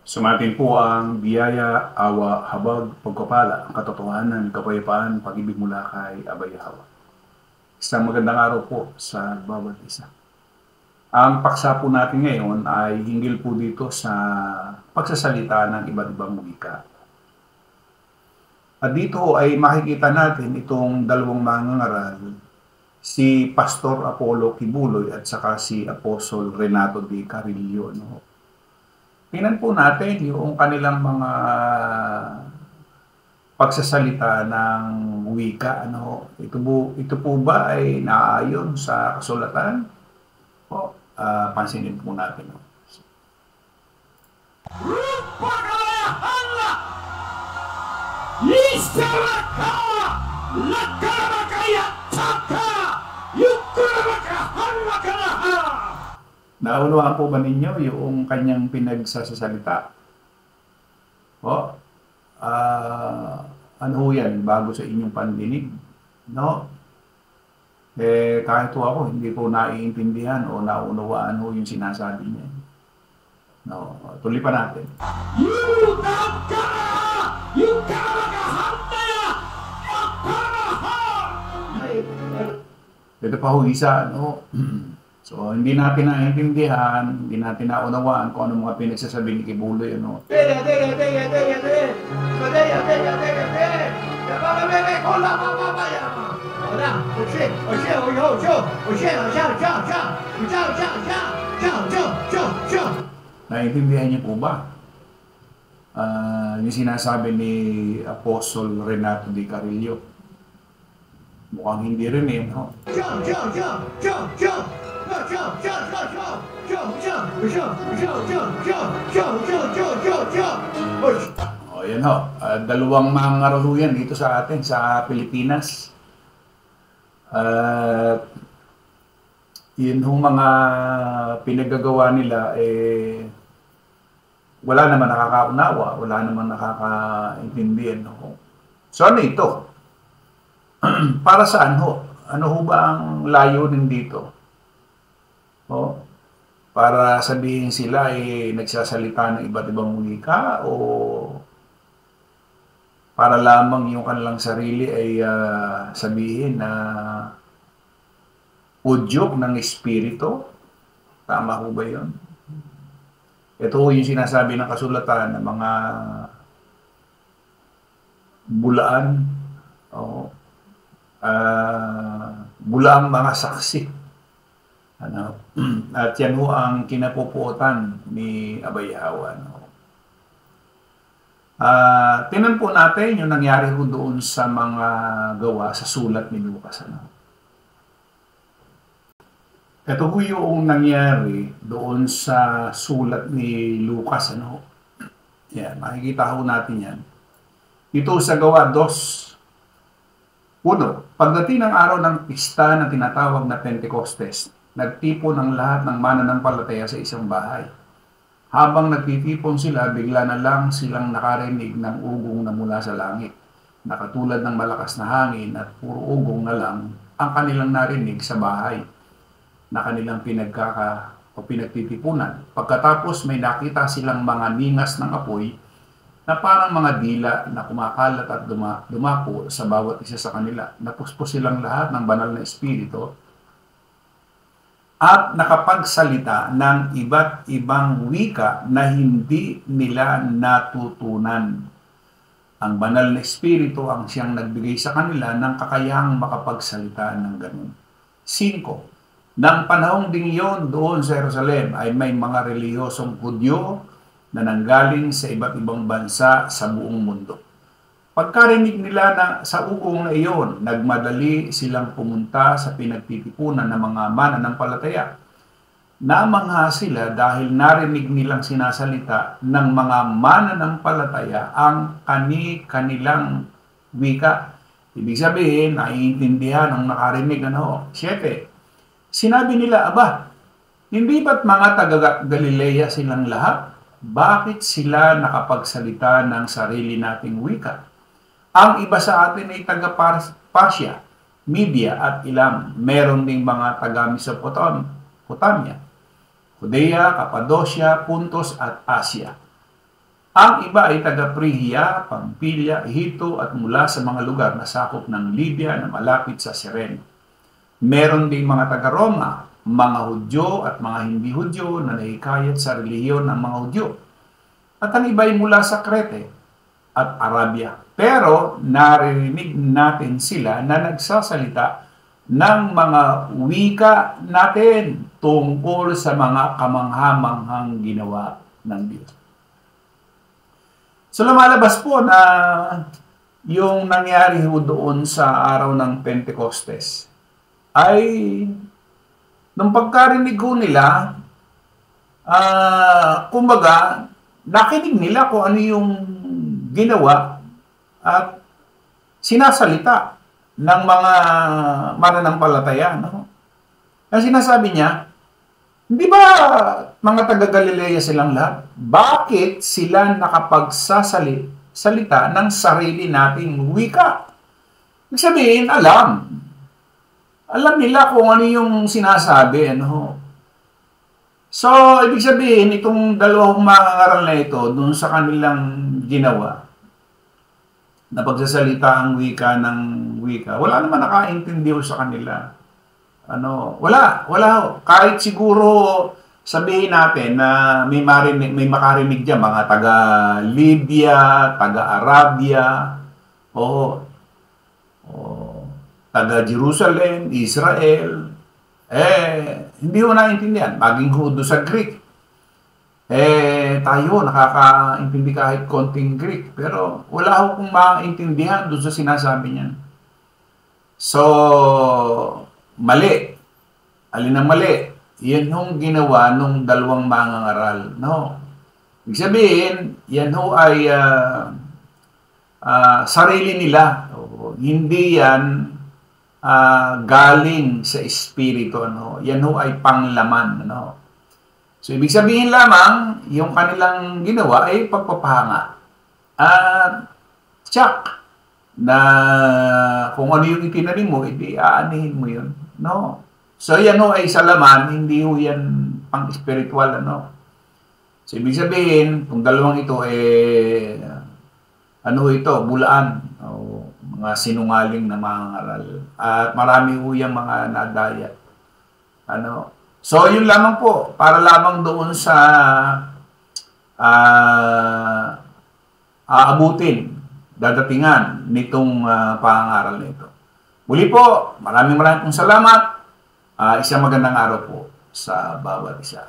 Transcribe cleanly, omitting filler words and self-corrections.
Sumatin po ang biyaya, awa, habag, pagpapala, katotohanan, kapayapaan, pag-ibig mula kay Abay Yahweh. Isang magandang araw po sa bawat isa. Ang paksa po natin ngayon ay hinggil po dito sa pagsasalita ng iba't ibang wika. At dito ay makikita natin itong dalawang mangangaral, si Pastor Apollo Kibuloy at saka si Apostol Renato de Carillo. No? Tingnan po natin yung kanilang mga pagsasalita ng wika. Ano? Ito po ba ay naaayon sa kasulatan? Po, pansinin po natin. No? Naunawaan po ba ninyo yung kanyang pinagsasalita? Po, ano ho yan, bago sa inyong pandinig? No? Kahit po ako, hindi po naiintindihan o naunawaan ho yung sinasabi niya. No, tuloy pa natin. Ito pa ho isa, no? So, hindi natin naiintindihan, hindi natin naunawaan kung ano mga pinagsasabi ni Kibuloy, ano. Naiintindihan niyo po ba? Yung sinasabi ni Apostol Renato de Carillo. Mukhang hindi rin eh, no? O yan ho, dalawang mangangaral ho yan dito sa atin, sa Pilipinas. Yun hong mga pinagagawa nila, wala naman nakakaunawa, wala naman nakakaintindihan. No? So ano ito? Para saan ho? Ano ho ba ang layunin dito? O, para sabihin sila ay nagsasalita ng iba't ibang wika o para lamang yung kanilang sarili ay sabihin na udyok ng espiritu? Tama ho ba yun? Ito ho yung sinasabi ng kasulatan ng mga bulaan o bulaang mga saksi. Ano? At yan ho ang kinapupuotan ni Abay Yahweh. No? Tingnan po natin yung nangyari ho doon sa mga gawa sa sulat ni Lucas. Ano? Ito ho yung nangyari doon sa sulat ni Lucas. Ano? Yan, makikita ho natin yan. Ito sa gawa 2. Uno, pagdating ng araw ng pista na tinatawag na Pentecostes, nagtipon ang lahat ng mananampalataya sa isang bahay. Habang nagtitipon sila, bigla na lang silang nakarinig ng ugong na mula sa langit, na katulad ng malakas na hangin at puro ugong na lang ang kanilang narinig sa bahay na kanilang pinagtitipunan. Pagkatapos may nakita silang mga ningas ng apoy na parang mga dila na kumakalat at dumako sa bawat isa sa kanila. Napuspos silang lahat ng banal na espiritu at nakapagsalita ng iba't ibang wika na hindi nila natutunan. Ang banal na espiritu ang siyang nagbigay sa kanila ng kakayahang makapagsalita ng ganun. 5. Nang panahong ding iyon doon sa Jerusalem ay may mga relihiyosong Hudyo na nanggaling sa iba't ibang bansa sa buong mundo. Pagkarinig nila na sa ugong na iyon, nagmadali silang pumunta sa pinagtitipunan ng mga mananampalataya. Namangha sila dahil narinig nilang sinasalita ng mga mananampalataya ang kanilang wika. Ibig sabihin, naiintindihan ang nakarinig. 7. Sinabi nila, aba, hindi ba't mga taga-Galilea silang lahat? Bakit sila nakapagsalita ng sarili nating wika? Ang iba sa atin ay taga-Parsia, Media at Elam. Meron ding mga taga-Mesopotamia, Judea, Cappadocia, Puntos at Asia. Ang iba ay taga Phrygia, Pamphylia, Ehipto at mula sa mga lugar na sakop ng Libya na malapit sa Cyrene. Meron ding mga taga Roma, mga Hudyo at mga hindi Hudyo na nahikayat sa relihiyon ng mga Hudyo. At ang iba ay mula sa Crete at Arabia. Pero naririnig natin sila na nagsasalita ng mga wika natin tungkol sa mga kamanghamanghang ginawa ng Diyos. So lumalabas po na yung nangyari ho doon sa araw ng Pentecostes ay nung pagkarinig ho nila, kumbaga, nakinig nila kung ano yung ginawa at sinasalita ng mga mananampalataya. No? Ang sinasabi niya, hindi ba mga taga-Galilea silang lahat? Bakit sila nakapagsasalita ng sarili nating wika? Ibig sabihin, alam. Alam nila kung ano yung sinasabi. Ano? So, ibig sabihin, itong dalawang mangangaral na ito, dun sa kanilang ginawa, na pagsasalita ang wika ng wika, wala naman nakaintindihan sa kanila. Wala. Kahit siguro sabihin natin na may makarinig diyan mga taga Libya, taga Arabia, taga Jerusalem, Israel, hindi mo naintindihan. Maging Hudo sa Greek. Tayo nakakaintindi kahit konting Greek, pero wala akong maintindihan doon sa sinasabi niya. So, mali. Alin ang mali? Yan yung ginawa nung dalawang mangangaral. No? Ibig sabihin, yan ho ay sarili nila. Hindi yan galing sa espiritu. Ano? Yan ho ay panglaman. Ano? So, ibig sabihin lamang, yung kanilang ginawa ay pagpapahanga. At tsak, na kung ano yung itinanim mo, hindi aanihin mo yun. No. So, yan ho ay sa laman, hindi ho yan pang-spiritual. Ano. So, ibig sabihin, kung dalawang ito, ano ito, bulaan. O, mga sinungaling na mga ngaral. At marami ho yung mga nadaya. Ano. So, yun lamang po, para lamang doon sa aabutin, dadatingan nitong pangangaral nito. Muli po, maraming pong salamat. Isang magandang araw po sa bawat isa.